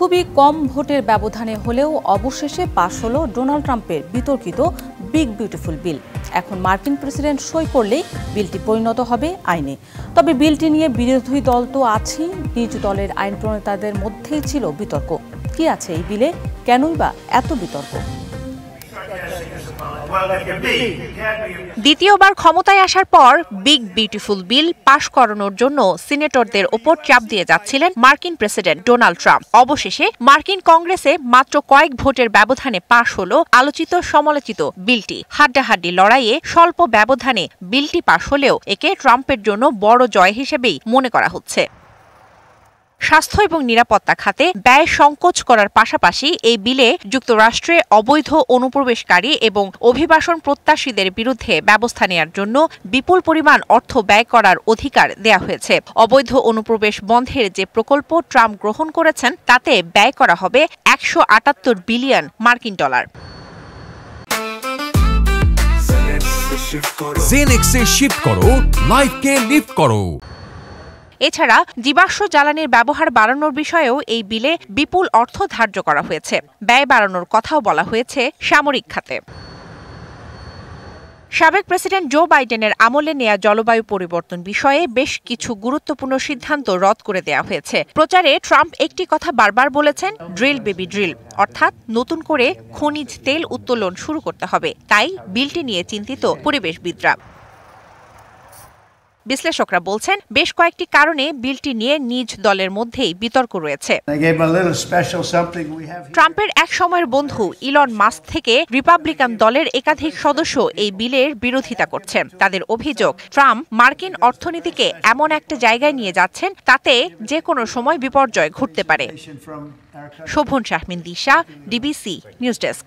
খুবই কম ভোটের ব্যবধানে হলেও অবশেষে পাশ হলো ডোনাল্ড ট্রাম্পের বিতর্কিত বিগ বিউটিফুল বিল। এখন মার্কিন প্রেসিডেন্ট সই করলেই বিলটি পরিণত হবে আইনে। তবে বিলটি নিয়ে বিরোধী দল তো আছেই, নিজ দলের আইন প্রণেতাদের মধ্যেই ছিল বিতর্ক। কি আছে এই বিলে, কেনই বা এত বিতর্ক? দ্বিতীয়বার ক্ষমতায় আসার পর বিগ বিউটিফুল বিল পাশ করানোর জন্য সিনেটরদের ওপর চাপ দিয়ে যাচ্ছিলেন মার্কিন প্রেসিডেন্ট ডোনাল্ড ট্রাম্প। অবশেষে মার্কিন কংগ্রেসে মাত্র কয়েক ভোটের ব্যবধানে পাশ হলো আলোচিত সমালোচিত বিলটি। হাড্ডাহাড্ডি লড়াইয়ে স্বল্প ব্যবধানে বিলটি পাশ হলেও একে ট্রাম্পের জন্য বড় জয় হিসেবেই মনে করা হচ্ছে। স্বাস্থ্য এবং নিরাপত্তা খাতে ব্যয় সংকোচ করার পাশাপাশি এই বিলে যুক্তরাষ্ট্রে অবৈধ অনুপ্রবেশকারী এবং অভিবাসন প্রত্যাশীদের বিরুদ্ধে ব্যবস্থা নেওয়ার জন্য বিপুল পরিমাণ অর্থ ব্যয় করার অধিকার দেয়া হয়েছে। অবৈধ অনুপ্রবেশ বন্ধের যে প্রকল্প ট্রাম্প গ্রহণ করেছেন তাতে ব্যয় করা হবে 178 বিলিয়ন মার্কিন ডলার। জেনেক্সে শিফট করো, লাইফকে লিফট করো। এছাড়া জীবাশ্ম জ্বালানির ব্যবহার বাড়ানোর বিষয়েও এই বিলে বিপুল অর্থ ধার্য করা হয়েছে। ব্যয় বাড়ানোর কথাও বলা হয়েছে সামরিক খাতে। সাবেক প্রেসিডেন্ট জো বাইডেনের আমলে নেয়া জলবায়ু পরিবর্তন বিষয়ে বেশ কিছু গুরুত্বপূর্ণ সিদ্ধান্ত রদ করে দেওয়া হয়েছে। প্রচারে ট্রাম্প একটি কথা বারবার বলেছেন, ড্রিল বেবি ড্রিল, অর্থাৎ নতুন করে খনিজ তেল উত্তোলন শুরু করতে হবে। তাই বিলটি নিয়ে চিন্তিত পরিবেশবিদরা। বিশ্লেষকরা বলছেন, বেশ কয়েকটি কারণে বিলটি নিয়ে নিজ দলের মধ্যেই বিতর্ক রয়েছে। ট্রাম্পের এক সময়ের বন্ধু ইলন মাস্ক থেকে রিপাবলিকান দলের একাধিক সদস্য এই বিলের বিরোধিতা করছেন। তাদের অভিযোগ, ট্রাম্প মার্কিন অর্থনীতিকে এমন একটা জায়গায় নিয়ে যাচ্ছেন তাতে যে কোনো সময় বিপর্যয় ঘটতে পারে। শোভন শাহমিন দিশা, ডিবিসি নিউজ ডেস্ক।